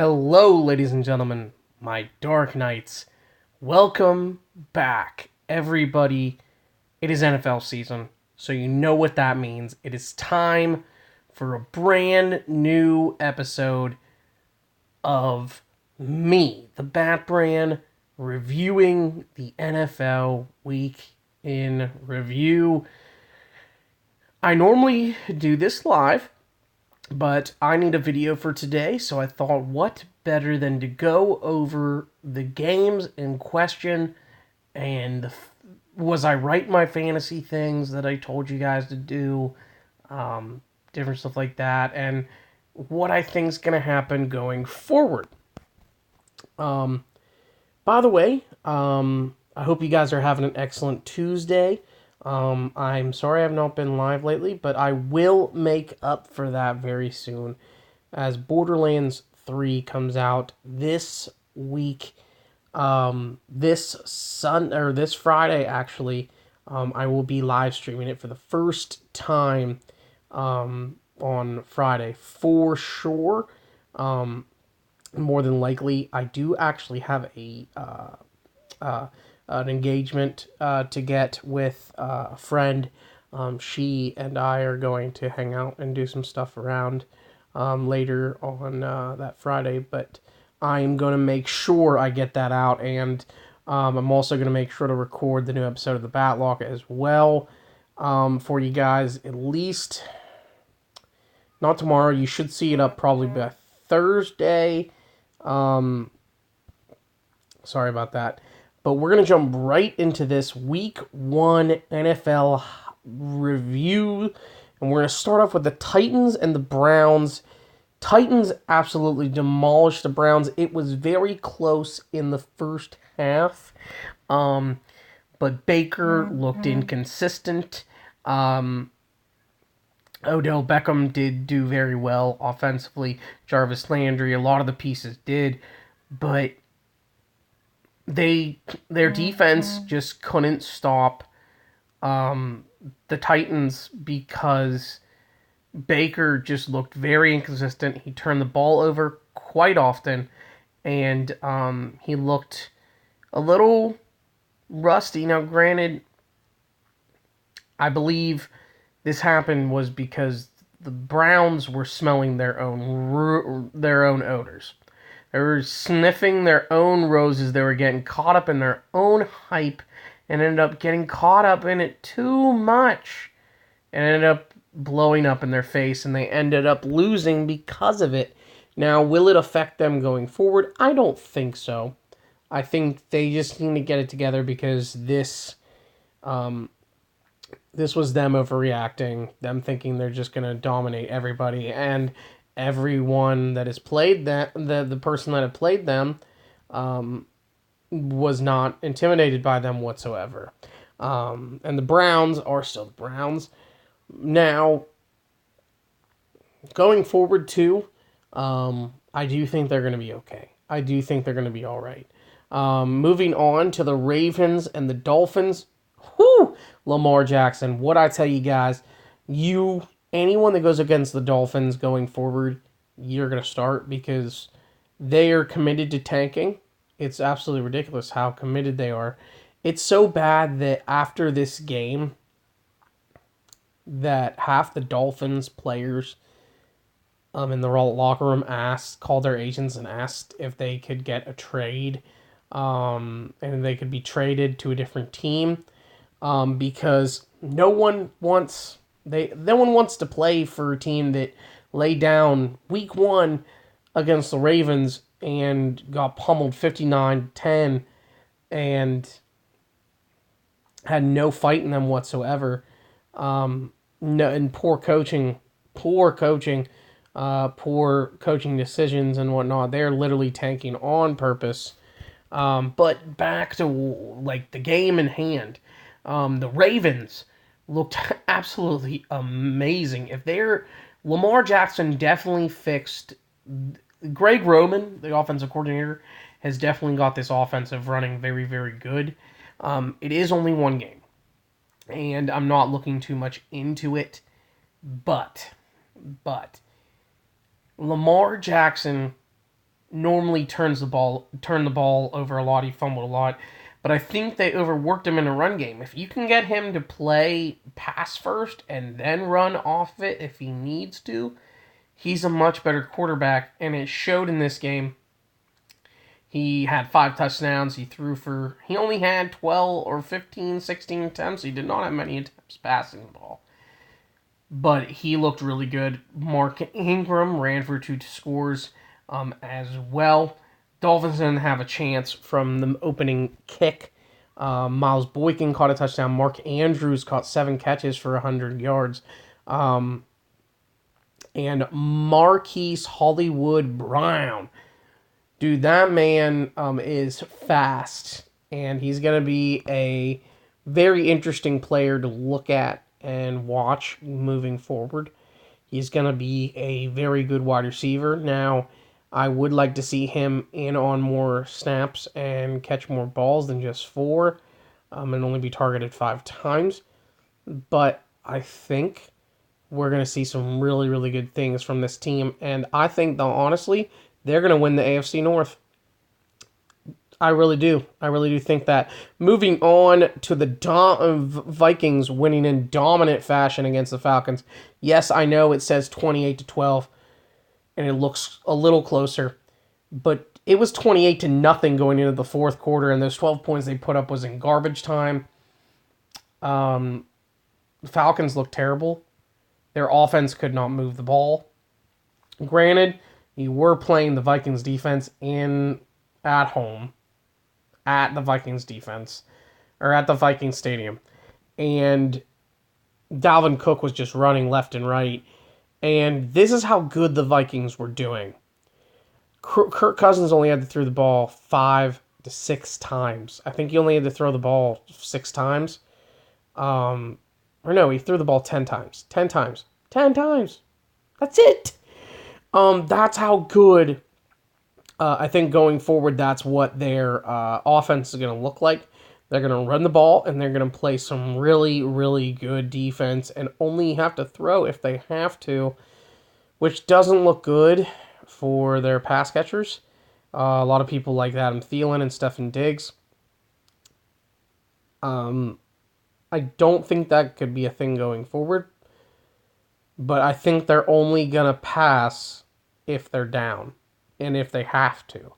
Hello, ladies and gentlemen, my Dark Knights. Welcome back, everybody. It is NFL season, so you know what that means. It is time for a brand new episode of me, the Batbran, reviewing the NFL Week in Review. I normally do this live, but I need a video for today, so I thought what better than to go over the games in question and was I right in my fantasy things that I told you guys to do, different stuff like that, and what I think is going to happen going forward. By the way, I hope you guys are having an excellent Tuesday. I'm sorry I've not been live lately, but I will make up for that very soon as Borderlands 3 comes out this week. This Friday actually, I will be live streaming it for the first time on Friday for sure. More than likely, I do actually have an engagement to get with a friend. She and I are going to hang out and do some stuff around later on that Friday, but I'm going to make sure I get that out, and I'm also going to make sure to record the new episode of the Batlock as well for you guys, at least not tomorrow. You should see it up probably by Thursday. Sorry about that. But we're going to jump right into this Week 1 NFL review. And we're going to start off with the Titans and the Browns. Titans absolutely demolished the Browns. It was very close in the first half. But Baker looked inconsistent. Odell Beckham did do very well offensively. Jarvis Landry, a lot of the pieces did. But their defense just couldn't stop the Titans because Baker just looked very inconsistent. He turned the ball over quite often, and he looked a little rusty. Now, granted, I believe this happened was because the Browns were smelling their own odors. They were sniffing their own roses. They were getting caught up in their own hype and ended up getting caught up in it too much and ended up blowing up in their face, and they ended up losing because of it. Now, will it affect them going forward? I don't think so. I think they just need to get it together because this was them overreacting, them thinking they're just going to dominate everybody, and everyone that has played that, the person that had played them was not intimidated by them whatsoever. And the Browns are still the Browns. Now, going forward too, I do think they're going to be okay. I do think they're going to be all right. Moving on to the Ravens and the Dolphins. Whew! Lamar Jackson. What I tell you guys, anyone that goes against the Dolphins going forward, you're going to start because they are committed to tanking. It's absolutely ridiculous how committed they are. It's so bad that after this game, that half the Dolphins players in the locker room called their agents and asked if they could get a trade, and they could be traded to a different team, because no one wants to play for a team that laid down week 1 against the Ravens and got pummeled 59-10 and had no fight in them whatsoever. No, and poor coaching decisions and whatnot. They're literally tanking on purpose. But back to like the game in hand, the Ravens looked absolutely amazing. Lamar Jackson definitely fixed. Greg Roman, the offensive coordinator, has definitely got this offensive running very, very good. It is only one game, and I'm not looking too much into it, but Lamar Jackson normally turn the ball over a lot. He fumbled a lot, but I think they overworked him in the run game. If you can get him to play pass first and then run off it if he needs to, he's a much better quarterback, and it showed in this game. He had 5 touchdowns. He only had 12 or 15, 16 attempts. He did not have many attempts passing the ball. But he looked really good. Mark Ingram ran for 2 scores as well. Dolphins didn't have a chance from the opening kick. Miles Boykin caught a touchdown. Mark Andrews caught 7 catches for 100 yards. And Marquise Hollywood Brown. Dude, that man is fast. And he's going to be a very interesting player to look at and watch moving forward. He's going to be a very good wide receiver. Now, I would like to see him in on more snaps and catch more balls than just 4 and only be targeted 5 times. But I think we're going to see some really, really good things from this team. And I think, though, honestly, they're going to win the AFC North. I really do. I really do think that. Moving on to the Vikings winning in dominant fashion against the Falcons. Yes, I know it says 28-12, and it looks a little closer, but it was 28-0 going into the fourth quarter, and those 12 points they put up was in garbage time. The Falcons looked terrible. Their offense could not move the ball. Granted, you were playing the Vikings defense at home. At the Vikings defense, or at the Vikings stadium. And Dalvin Cook was just running left and right. And this is how good the Vikings were doing. Kirk Cousins only had to throw the ball 5 to 6 times. I think he only had to throw the ball 6 times. Or no, he threw the ball 10 times. 10 times. 10 times. That's it. That's how good I think going forward, that's what their offense is going to look like. They're going to run the ball, and they're going to play some really, really good defense and only have to throw if they have to, which doesn't look good for their pass catchers. A lot of people like Adam Thielen and Stefon Diggs. I don't think that could be a thing going forward, but I think they're only going to pass if they're down. And if they have to.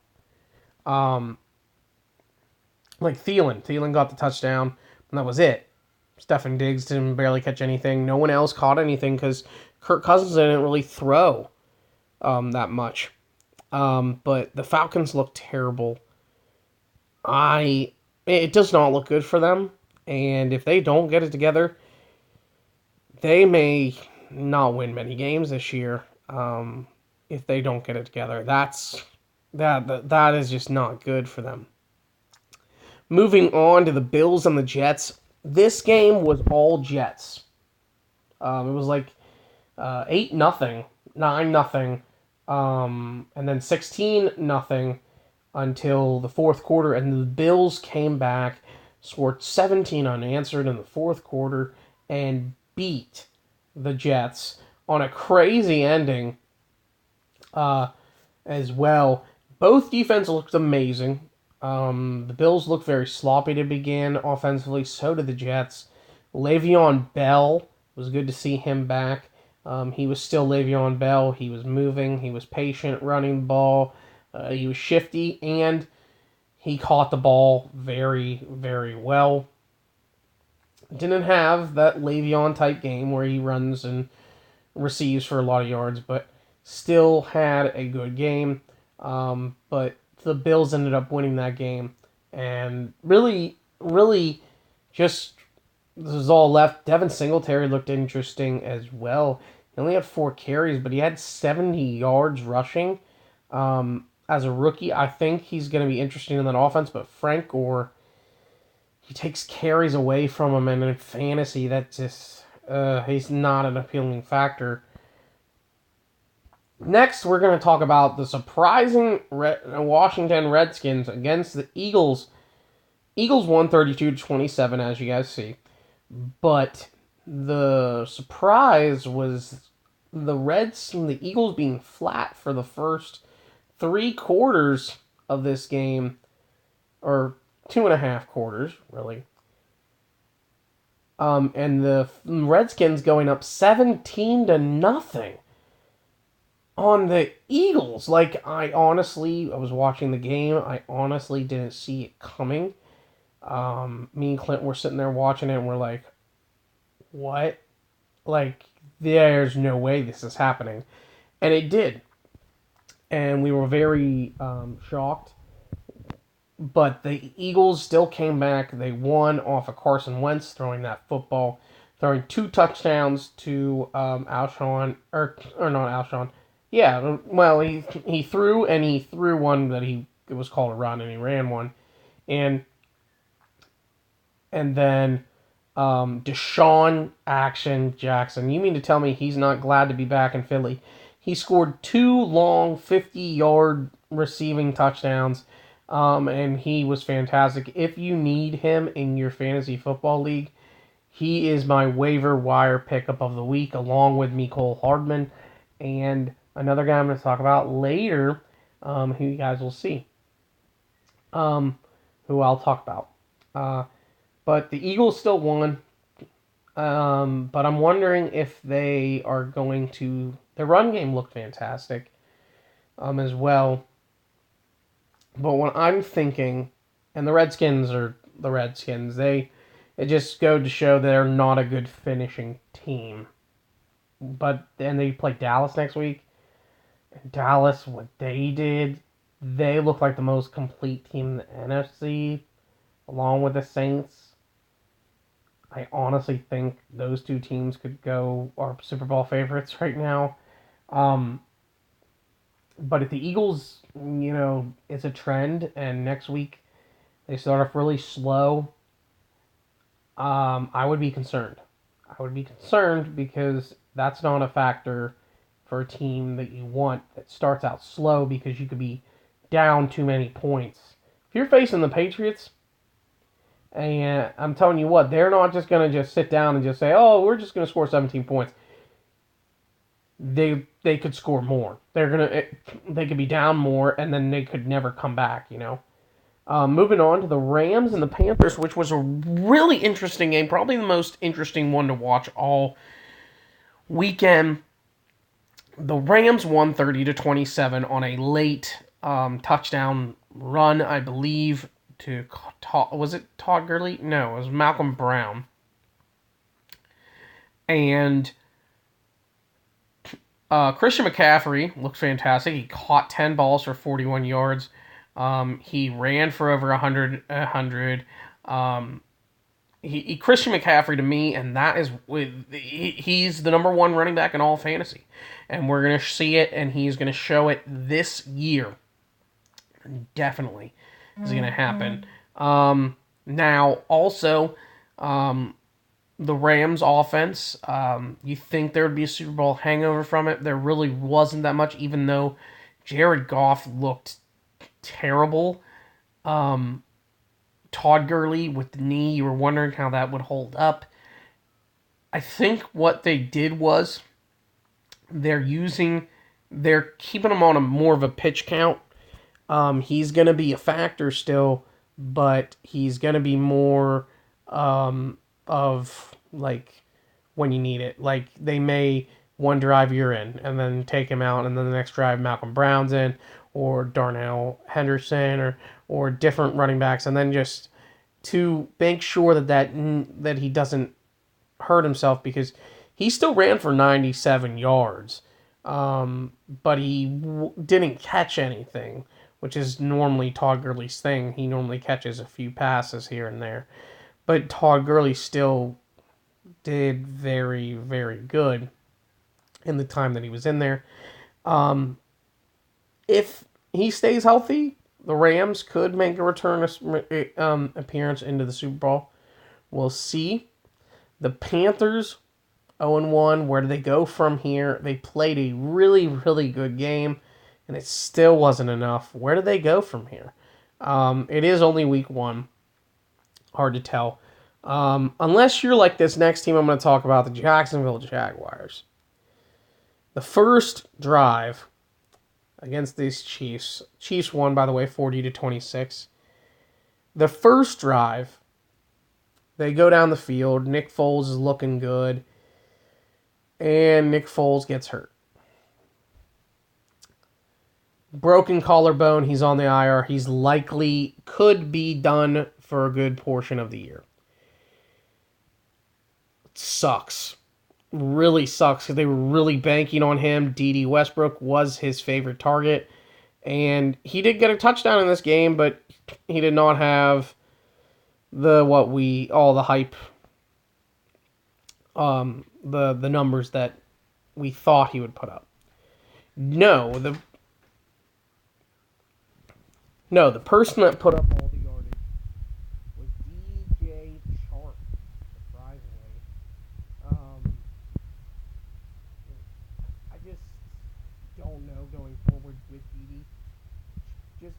Like Thielen. Thielen got the touchdown, and that was it. Stefon Diggs didn't barely catch anything. No one else caught anything because Kirk Cousins didn't really throw that much. But the Falcons look terrible. It does not look good for them. And if they don't get it together, they may not win many games this year. If they don't get it together. That is just not good for them. Moving on to the Bills and the Jets. This game was all Jets. It was like 8-0, 9-0, and then 16-0 until the fourth quarter, and the Bills came back, scored 17 unanswered in the fourth quarter, and beat the Jets on a crazy ending. As well. Both defense looked amazing. The Bills looked very sloppy to begin offensively. So did the Jets. Le'Veon Bell, was good to see him back. He was still Le'Veon Bell. He was moving. He was patient, running the ball. He was shifty, and he caught the ball very, very well. Didn't have that Le'Veon type game where he runs and receives for a lot of yards, but still had a good game, but the Bills ended up winning that game, and really, really, just this is all left. Devin Singletary looked interesting as well. He only had 4 carries, but he had 70 yards rushing. As a rookie, I think he's going to be interesting in that offense, but Frank Gore, he takes carries away from him, and in fantasy, that just he's not an appealing factor. Next, we're going to talk about the surprising Washington Redskins against the Eagles. Eagles won 32-27, as you guys see. But the surprise was the Eagles being flat for the first 3 quarters of this game, or 2.5 quarters, really. And the Redskins going up 17-0 on the Eagles. Like, I was watching the game. I honestly didn't see it coming. Me and Clint were sitting there watching it, and we're like, what? Like, there's no way this is happening. And it did. And we were very shocked. But the Eagles still came back. They won off of Carson Wentz throwing that football, throwing 2 touchdowns to Alshon, or not Alshon. Yeah, well, he threw, and he threw one that it was called a run, and he ran one. And then Deshaun Action Jackson. You mean to tell me he's not glad to be back in Philly? He scored 2 long 50-yard receiving touchdowns, and he was fantastic. If you need him in your fantasy football league, he is my waiver wire pickup of the week, along with Mecole Hardman and another guy I'm going to talk about later, who you guys will see, who I'll talk about. But the Eagles still won. But I'm wondering if they are going to... The run game looked fantastic as well. But what I'm thinking... And the Redskins are the Redskins. It just goes to show they're not a good finishing team. But then they play Dallas next week. And Dallas, what they did... They look like the most complete team in the NFC, along with the Saints. I honestly think those 2 teams could go are Super Bowl favorites right now. But if the Eagles, it's a trend, and next week they start off really slow, I would be concerned. I would be concerned because that's not a factor for a team that you want that starts out slow, because you could be down too many points. If you're facing the Patriots, and I'm telling you what, they're not just going to just sit down and just say, oh, we're just going to score 17 points. They could score more. They could be down more, and then they could never come back, Moving on to the Rams and the Panthers, which was a really interesting game. Probably the most interesting one to watch all weekend. The Rams won 30-27 on a late touchdown run, I believe, to was it Todd Gurley? No, it was Malcolm Brown. And Christian McCaffrey looked fantastic. He caught 10 balls for 41 yards. He ran for over 100. Christian McCaffrey, to me, and that is he's the number 1 running back in all fantasy, and we're gonna see it, and he's gonna show it this year. Definitely is going to happen. Now, also, the Rams offense, you think there would be a Super Bowl hangover from it. There really wasn't that much, even though Jared Goff looked terrible. Todd Gurley with the knee, you were wondering how that would hold up. I think what they did was they're keeping him on more of a pitch count. He's going to be a factor still, but he's going to be more of, like, when you need it. Like, they may one drive you're in, and then take him out, and then the next drive Malcolm Brown's in, or Darnell Henderson, or different running backs, and then just to make sure that he doesn't hurt himself, because he still ran for 97 yards, but he didn't catch anything, which is normally Todd Gurley's thing. He normally catches a few passes here and there. But Todd Gurley still did very, very good in the time that he was in there. If he stays healthy, the Rams could make a return appearance into the Super Bowl. We'll see. The Panthers, 0-1. Where do they go from here? They played a really, really good game, and it still wasn't enough. Where do they go from here? It is only week 1. Hard to tell. Unless you're like this next team I'm going to talk about, the Jacksonville Jaguars. The first drive, against these Chiefs. Chiefs won, by the way, 40-26. The first drive, they go down the field. Nick Foles is looking good. And Nick Foles gets hurt. Broken collarbone. He's on the IR. He's likely could be done for a good portion of the year. It sucks. Really sucks because they were really banking on him. D.D. Westbrook was his favorite target. And he did get a touchdown in this game, but he did not have all the hype, the numbers that we thought he would put up. No, the person that put up all the yardage was DJ Chark, surprisingly. I just don't know going forward with DD. Just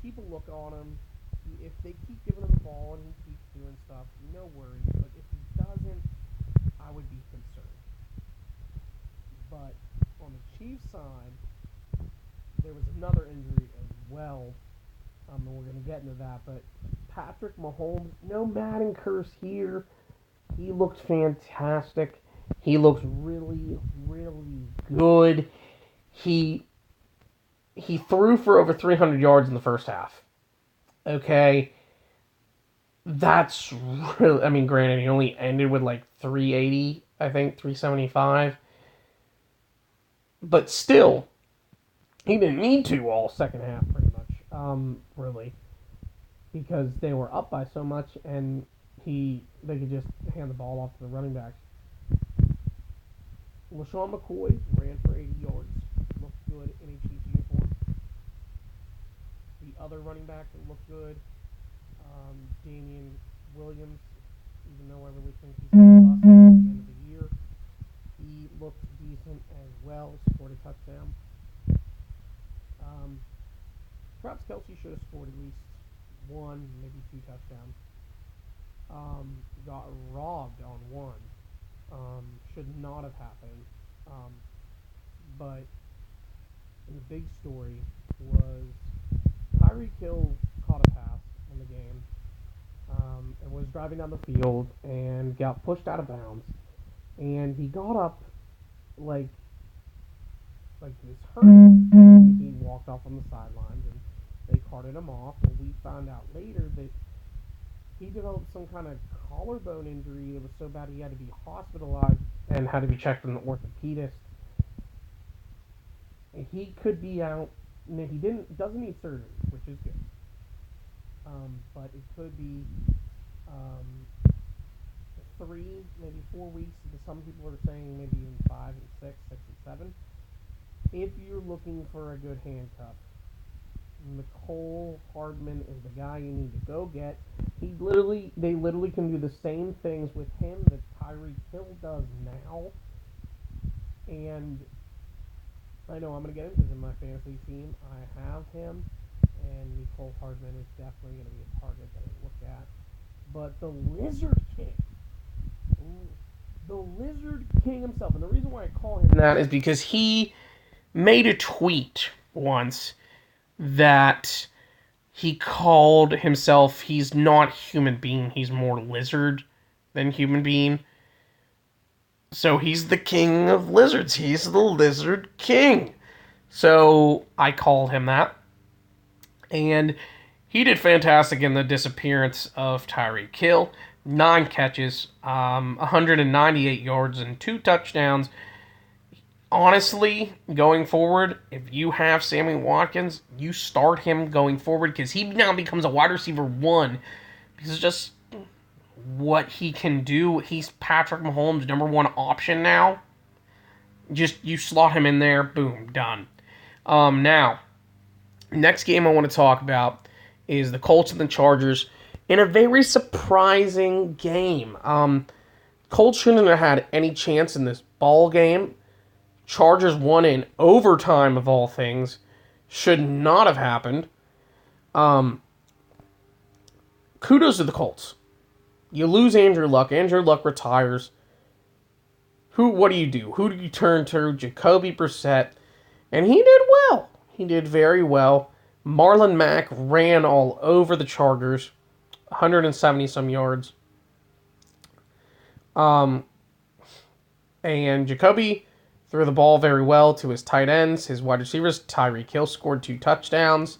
keep a look on him. If they keep giving him the ball and he keeps doing stuff, no worries. But if he doesn't, I would be concerned. But on the Chiefs side, there was another injury as well. And we're going to get into that. But Patrick Mahomes, no Madden curse here. He looked fantastic. He looks really, really good. He threw for over 300 yards in the first half. Okay. That's really, I mean, granted, he only ended with like 380, I think, 375. But still, he didn't need to all second half, pretty much. Really. Because they were up by so much, and they could just hand the ball off to the running backs. LaShawn McCoy ran for 80 yards. Looked good in a Chiefs uniform. The other running back that looked good, Damian Williams, even though I really think he's going to bust at the end of the year, he looked decent as well, scored a touchdown. Perhaps Kelsey should have scored at least one, maybe two touchdowns. Got robbed on one. Should not have happened. But the big story was Tyreek Hill caught a pass in the game and was driving down the field and got pushed out of bounds. And he got up like he was hurt. He walked off on the sidelines and they carted him off. And we found out later that he developed some kind of collarbone injury. It was so bad he had to be hospitalized and had to be checked with an orthopedist. And he could be out. He doesn't need surgery, which is good. But it could be 3, maybe 4 weeks. Some people are saying maybe even 5 and 6 and 7. If you're looking for a good handcuff, Mecole Hardman is the guy you need to go get. They literally can do the same things with him that Tyreek Hill does now. And I know I'm going to get him because in my fantasy team I have him, and Mecole Hardman is definitely going to be a target that I look at. But the Lizard King himself, and the reason why I call him that is because he made a tweet once that he called himself, he's not human being, he's more lizard than human being. So he's the king of lizards. He's the Lizard King. So I called him that. And he did fantastic in the disappearance of Tyreek Hill. 9 catches, 198 yards, and 2 touchdowns. Honestly, going forward, if you have Sammy Watkins, you start him going forward because he now becomes a wide receiver 1. Because just what he can do, he's Patrick Mahomes' number 1 option now. Just, you slot him in there, boom, done. Now, next game I want to talk about is the Colts and the Chargers in a very surprising game. Colts shouldn't have had any chance in this ball game. Chargers won in overtime, of all things. Should not have happened. Kudos to the Colts. You lose Andrew Luck. Andrew Luck retires. What do you do? Who do you turn to? Jacoby Brissett. And he did well. He did very well. Marlon Mack ran all over the Chargers, 170 some yards. And Jacoby threw the ball very well to his tight ends, his wide receivers. Tyreek Hill scored 2 touchdowns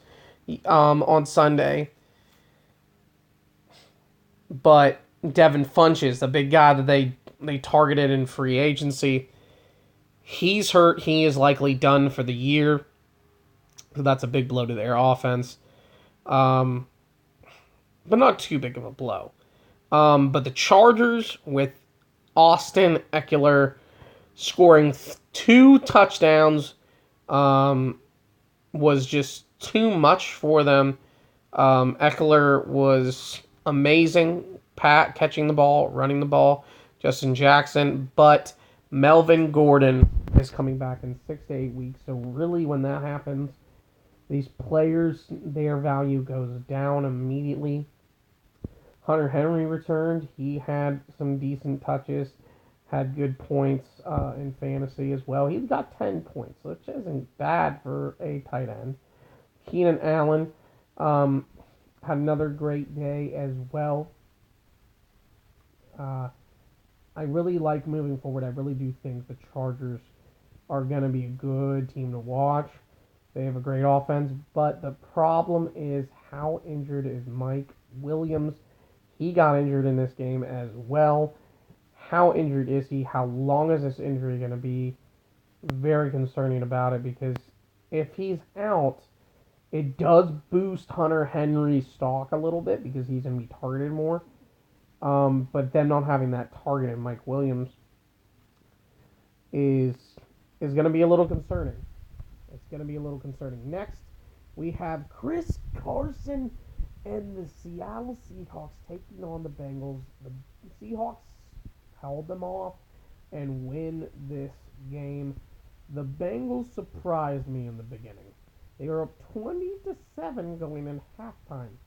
on Sunday. But Devin Funches, the big guy that they targeted in free agency, he's hurt. He is likely done for the year. So that's a big blow to their offense. But not too big of a blow. But the Chargers, with Austin Eckler scoring 2 touchdowns, was just too much for them. Eckler was amazing, catching the ball, running the ball. Justin Jackson, but Melvin Gordon is coming back in 6 to 8 weeks. So really, when that happens, these players, their value goes down immediately. Hunter Henry returned. He had some decent touches, had good points in fantasy as well. He's got 10 points, which isn't bad for a tight end. Keenan Allen had another great day as well. I really like moving forward. I really do think the Chargers are going to be a good team to watch. They have a great offense, but the problem is how injured is Mike Williams. He got injured in this game as well. How injured is he? How long is this injury going to be? Very concerning about it, because if he's out, it does boost Hunter Henry's stock a little bit because he's going to be targeted more. But them not having that target in Mike Williams is going to be a little concerning. It's going to be a little concerning. Next, we have Chris Carson and the Seattle Seahawks taking on the Bengals. The Seahawks held them off and win this game. The Bengals surprised me in the beginning. They were up 20-7 going in halftime.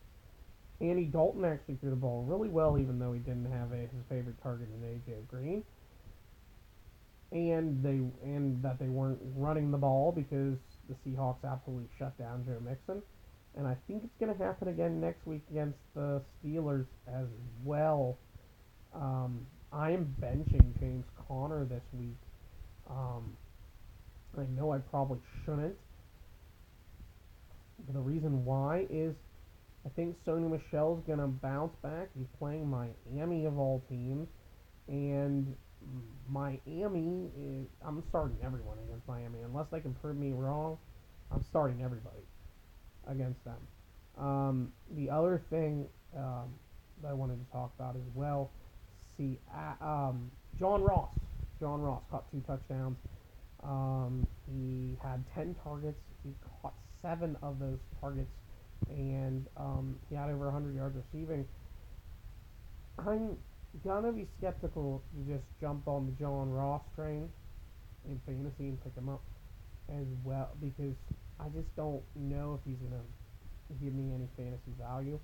Andy Dalton actually threw the ball really well, even though he didn't have his favorite target in A.J. Green. And that they weren't running the ball because the Seahawks absolutely shut down Joe Mixon. And I think it's going to happen again next week against the Steelers as well. I am benching James Conner this week. I know I probably shouldn't. But the reason why is I think Sony Michel's going to bounce back. He's playing Miami of all teams. And Miami is... I'm starting everyone against Miami. Unless they can prove me wrong, I'm starting everybody against them. The other thing that I wanted to talk about as well, John Ross. John Ross caught 2 touchdowns. He had 10 targets. He caught 7 of those targets, and he had over 100 yards receiving. I'm gonna be skeptical to just jump on the John Ross train in fantasy and pick him up as well, because I just don't know if he's gonna give me any fantasy value.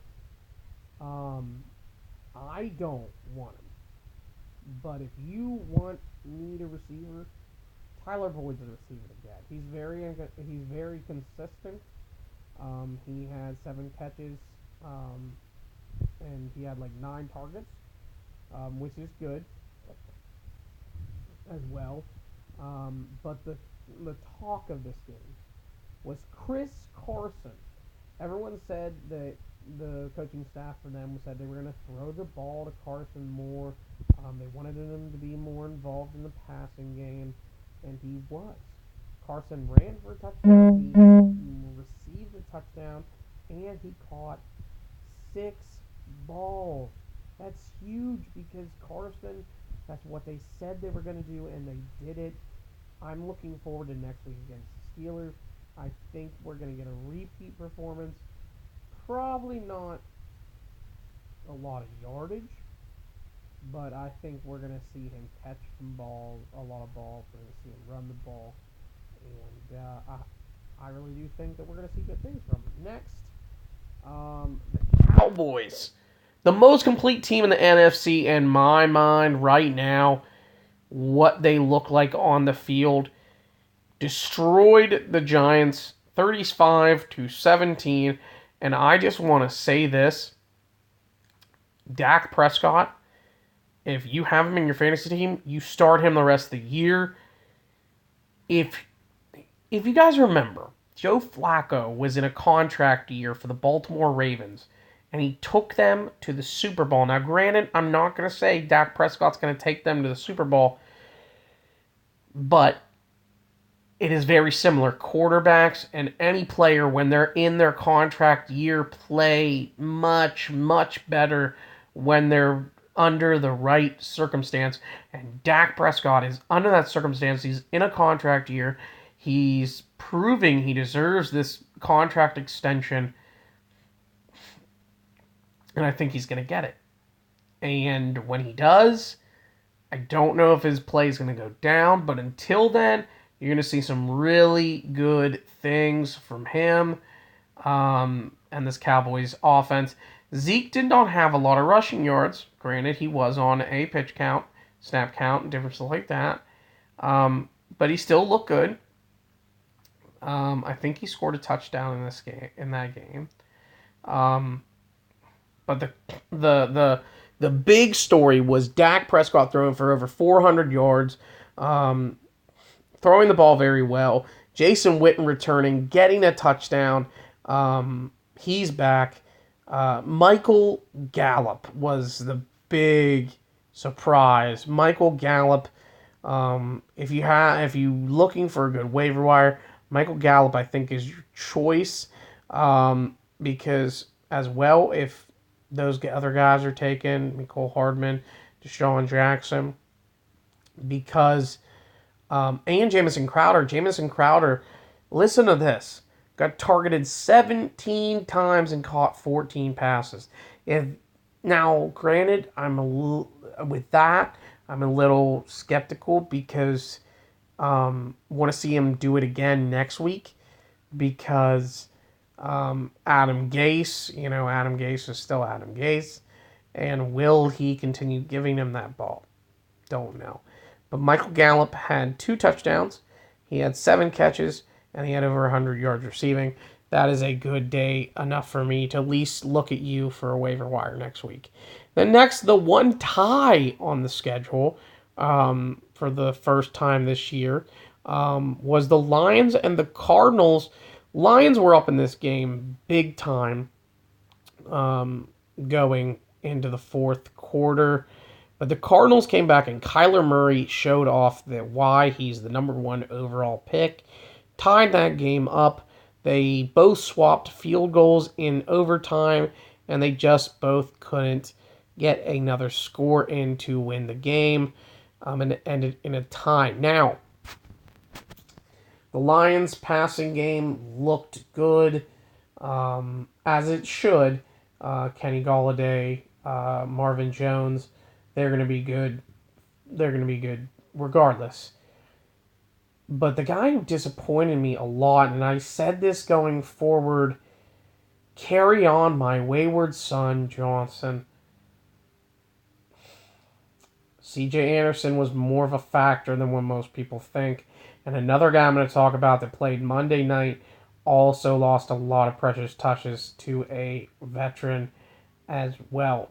I don't want him, but if you need a receiver, Tyler Boyd's a receiver to get. He's very consistent. He had 7 catches, and he had like 9 targets, which is good as well. But the talk of this game was Chris Carson. Everyone said that the coaching staff for them said they were going to throw the ball to Carson more. They wanted him to be more involved in the passing game, and he was. Carson ran for a touchdown, he received a touchdown, and he caught 6 balls. That's huge because Carson, that's what they said they were going to do, and they did it. I'm looking forward to next week against the Steelers. I think we're going to get a repeat performance. Probably not a lot of yardage, but I think we're going to see him catch some balls, a lot of balls. We're going to see him run the ball. And I really do think that we're going to see good things from him. Next, the Cowboys. The most complete team in the NFC in my mind right now. What they look like on the field. Destroyed the Giants 35-17. And I just want to say this. Dak Prescott, if you have him in your fantasy team, you start him the rest of the year. If you guys remember, Joe Flacco was in a contract year for the Baltimore Ravens, and he took them to the Super Bowl. Now, granted, I'm not going to say Dak Prescott's going to take them to the Super Bowl, but it is very similar. Quarterbacks and any player, when they're in their contract year, play much, much better when they're under the right circumstance. And Dak Prescott is under that circumstance. He's in a contract year. He's proving he deserves this contract extension. And I think he's going to get it. And when he does, I don't know if his play is going to go down. But until then, you're going to see some really good things from him and this Cowboys offense. Zeke did not have a lot of rushing yards. Granted, he was on a pitch count, snap count, and different stuff like that. But he still looked good. I think he scored a touchdown in that game. But the big story was Dak Prescott throwing for over 400 yards, throwing the ball very well. Jason Witten returning, getting a touchdown. He's back. Michael Gallup was the big surprise. Michael Gallup, if you looking for a good waiver wire, Michael Gallup I think is your choice, because as well, if those other guys are taken, Mecole Hardman, Deshaun Jackson, because and Jamison Crowder, listen to this. Got targeted 17 times and caught 14 passes. Now, granted, I'm a little skeptical because want to see him do it again next week because Adam Gase is still Adam Gase, and will he continue giving him that ball? Don't know. But Michael Gallup had 2 touchdowns. He had 7 catches. And he had over 100 yards receiving. That is a good day, enough for me to at least look at you for a waiver wire next week. Then next, the one tie on the schedule for the first time this year was the Lions and the Cardinals. Lions were up in this game big time going into the fourth quarter. But the Cardinals came back, and Kyler Murray showed off why he's the number 1 overall pick. Tied that game up. They both swapped field goals in overtime, and they just both couldn't get another score in to win the game, and it ended in a tie. Now, the Lions' passing game looked good, as it should. Kenny Golladay, Marvin Jones, they're going to be good. They're going to be good regardless. But the guy who disappointed me a lot, and I said this going forward, carry on my wayward son, Johnson. C.J. Anderson was more of a factor than what most people think. And another guy I'm going to talk about that played Monday night also lost a lot of precious touches to a veteran as well.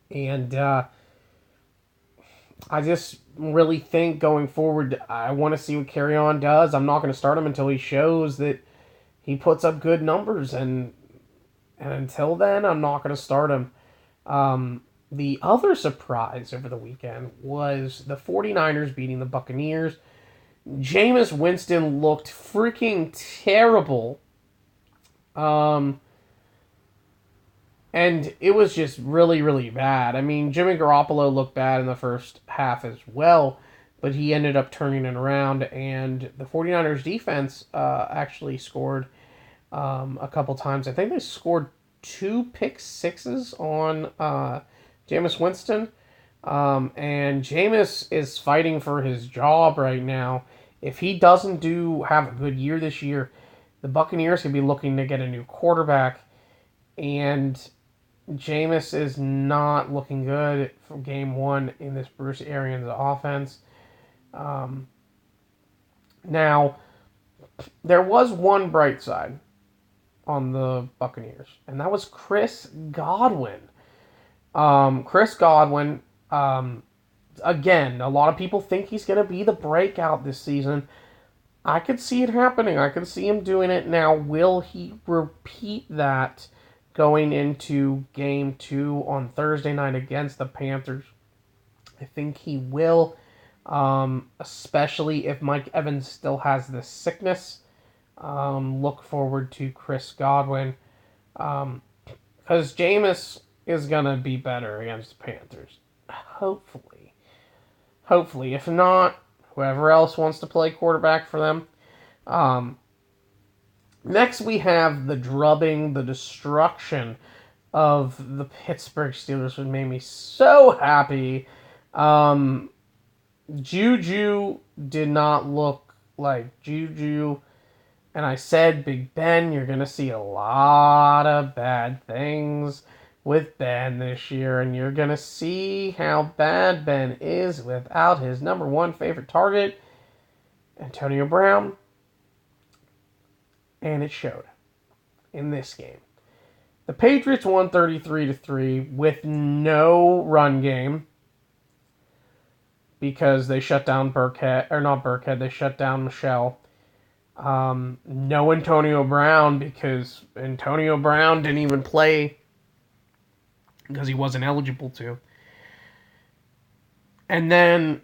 And I just really think going forward, I want to see what Carry-On does. I'm not going to start him until he shows that he puts up good numbers. And until then, I'm not going to start him. The other surprise over the weekend was the 49ers beating the Buccaneers. Jameis Winston looked freaking terrible. And it was just really, really bad. I mean, Jimmy Garoppolo looked bad in the first half as well, but he ended up turning it around, and the 49ers defense actually scored a couple times. I think they scored 2 pick sixes on Jameis Winston, and Jameis is fighting for his job right now. If he doesn't have a good year this year, the Buccaneers could be looking to get a new quarterback, and Jameis is not looking good for game 1 in this Bruce Arians offense. Now, there was one bright side on the Buccaneers, and that was Chris Godwin. Chris Godwin, again, a lot of people think he's going to be the breakout this season. I could see it happening. I could see him doing it now. Will he repeat that going into game 2 on Thursday night against the Panthers? I think he will, especially if Mike Evans still has this sickness. Look forward to Chris Godwin, because Jameis is going to be better against the Panthers. Hopefully. If not, whoever else wants to play quarterback for them. Next, we have the drubbing, the destruction of the Pittsburgh Steelers, which made me so happy. Juju did not look like Juju. And I said, Big Ben, you're going to see a lot of bad things with Ben this year. And you're going to see how bad Ben is without his number one favorite target, Antonio Brown. And it showed in this game. The Patriots won 33-3 with no run game because they shut down they shut down Michelle. No Antonio Brown because Antonio Brown didn't even play because he wasn't eligible to. And then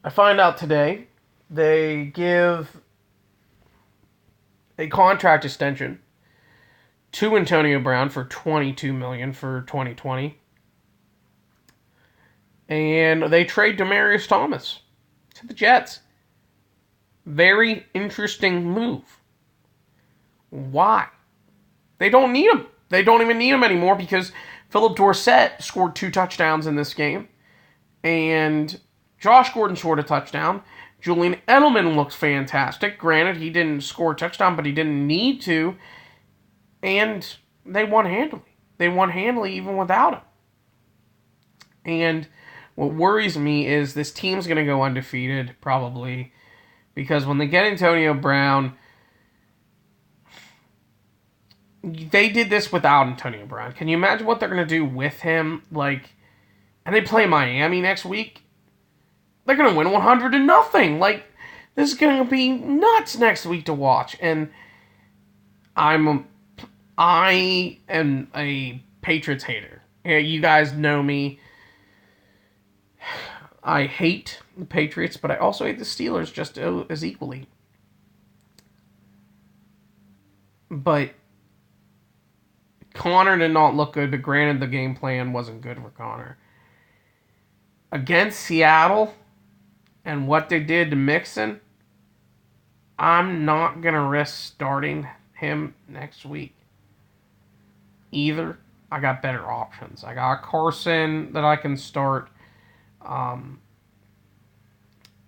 I find out today they give a contract extension to Antonio Brown for $22 million for 2020. And they trade Demaryius Thomas to the Jets. Very interesting move. Why? They don't need him. They don't even need him anymore because Philip Dorsett scored 2 touchdowns in this game. And Josh Gordon scored a touchdown. Julian Edelman looks fantastic. Granted, he didn't score a touchdown, but he didn't need to. And they won handily. They won handily even without him. And what worries me is this team's going to go undefeated, probably. Because when they get Antonio Brown, they did this without Antonio Brown. Can you imagine what they're going to do with him? And they play Miami next week. They're going to win 100-0. This is going to be nuts next week to watch. And I am a Patriots hater. You guys know me. I hate the Patriots, but I also hate the Steelers just as equally. But Connor did not look good, but granted the game plan wasn't good for Connor. Against Seattle and what they did to Mixon, I'm not going to risk starting him next week. Either. I got better options. I got Carson that I can start.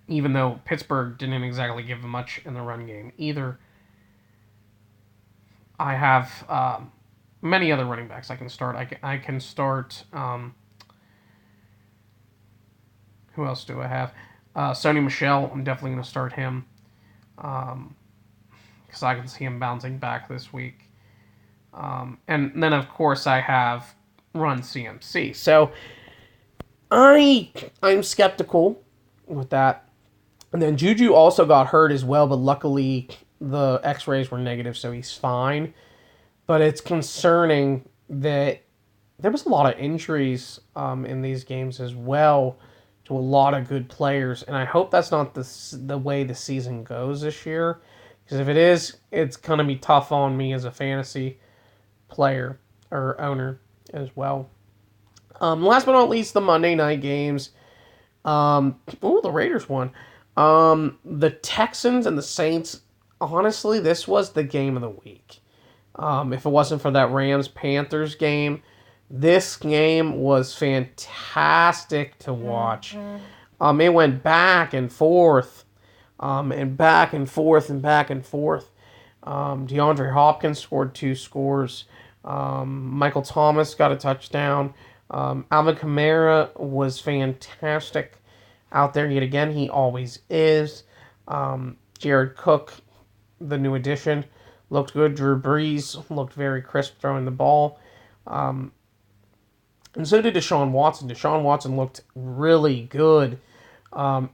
Even though Pittsburgh didn't exactly give him much in the run game either. I have many other running backs I can start. I can start... who else do I have? Sony Michel. I'm definitely going to start him. Because I can see him bouncing back this week. And then, of course, I have Run CMC. So, I'm skeptical with that. And then Juju also got hurt as well, but luckily the x-rays were negative, so he's fine. But it's concerning that there was a lot of injuries in these games as well to a lot of good players. And I hope that's not the way the season goes this year. Because if it is, it's going to be tough on me as a fantasy player or owner as well. Last but not least, the Monday night games. The Raiders won. The Texans and the Saints, honestly, this was the game of the week. If it wasn't for that Rams-Panthers game, this game was fantastic to watch. It went back and forth, and back and forth and back and forth. DeAndre Hopkins scored 2 scores. Michael Thomas got a touchdown. Alvin Kamara was fantastic out there yet again. He always is. Jared Cook the new addition, looked good. Drew Brees looked very crisp throwing the ball. And so did Deshaun Watson. Deshaun Watson looked really good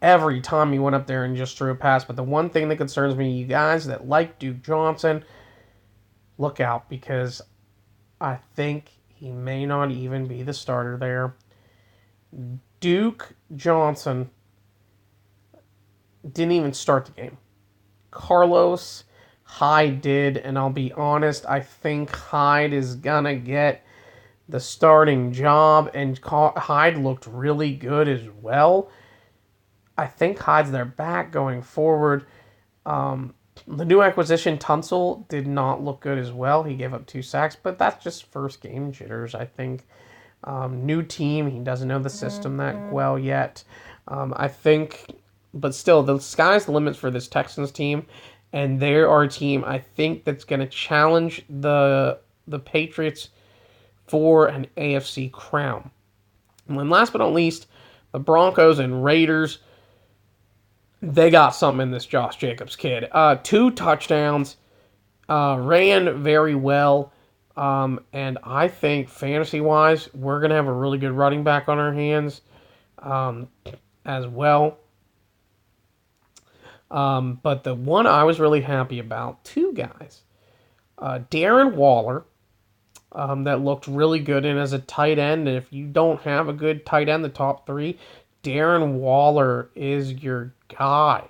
every time he went up there and just threw a pass. But the one thing that concerns me, you guys that like Duke Johnson, look out because I think he may not even be the starter there. Duke Johnson didn't even start the game. Carlos Hyde did, and I'll be honest, I think Hyde is going to get the starting job, and Hyde looked really good as well. I think Hyde's their back going forward. The new acquisition, Tunsil, did not look good as well. He gave up 2 sacks, but that's just first game jitters, I think. New team, he doesn't know the system that well yet. I think, but still, the sky's the limit for this Texans team, and they're our team, I think, that's going to challenge the Patriots for an AFC crown. And then last but not least, the Broncos and Raiders. They got something in this Josh Jacobs kid. 2 touchdowns, ran very well, and I think fantasy-wise, we're going to have a really good running back on our hands as well. But the one I was really happy about, 2 guys. Darren Waller, that looked really good in as a tight end. And if you don't have a good tight end, the top 3, Darren Waller is your guy.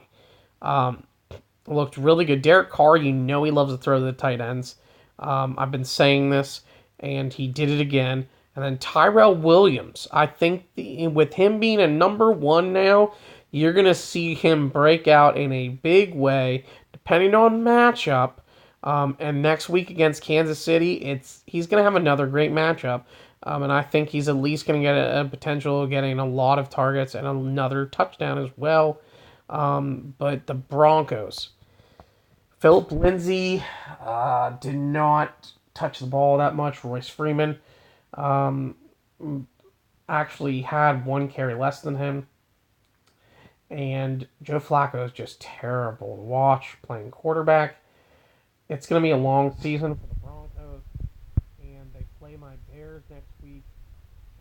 Looked really good. Derek Carr, you know he loves to throw to the tight ends. I've been saying this, and he did it again. And then Tyrell Williams, I think with him being a number 1 now, you're going to see him break out in a big way, depending on matchup. And next week against Kansas City, he's going to have another great matchup. And I think he's at least going to get a potential of getting a lot of targets and another touchdown as well. But the Broncos, Philip Lindsay did not touch the ball that much. Royce Freeman actually had 1 carry less than him. And Joe Flacco is just terrible to watch playing quarterback. It's going to be a long season for the Broncos, and they play my Bears next week.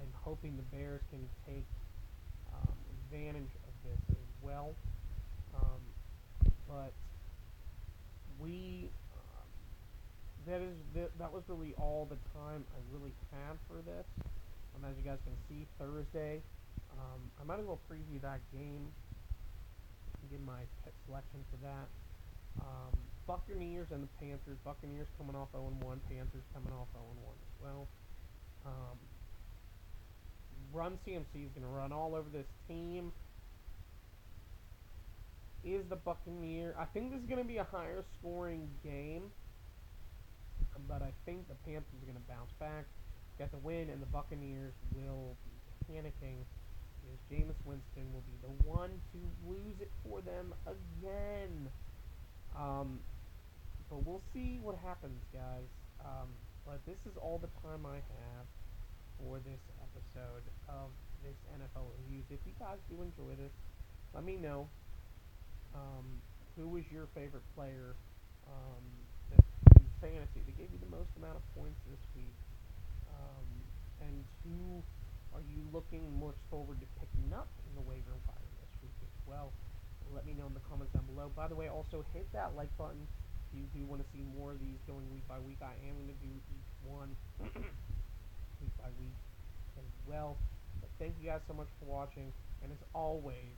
I'm hoping the Bears can take advantage of this as well. But we that was really all the time I really had for this. As you guys can see, Thursday, I might as well preview that game and give my pick selection for that. Buccaneers and the Panthers. Buccaneers coming off 0-1. Panthers coming off 0-1 as well. Run CMC is going to run all over this team. Is the Buccaneer... I think this is going to be a higher scoring game, but I think the Panthers are going to bounce back, get the win, and the Buccaneers will be panicking because Jameis Winston will be the one to lose it for them again. But we'll see what happens, guys. But this is all the time I have for this episode of this NFL Reviews. If you guys do enjoy this, let me know. Who was your favorite player in fantasy that gave you the most amount of points this week? And who are you looking most forward to picking up in the waiver wire this week as well? Let me know in the comments down below. By the way, also hit that like button if you do want to see more of these going week by week. I am going to do each one week by week as well. But thank you guys so much for watching. And as always,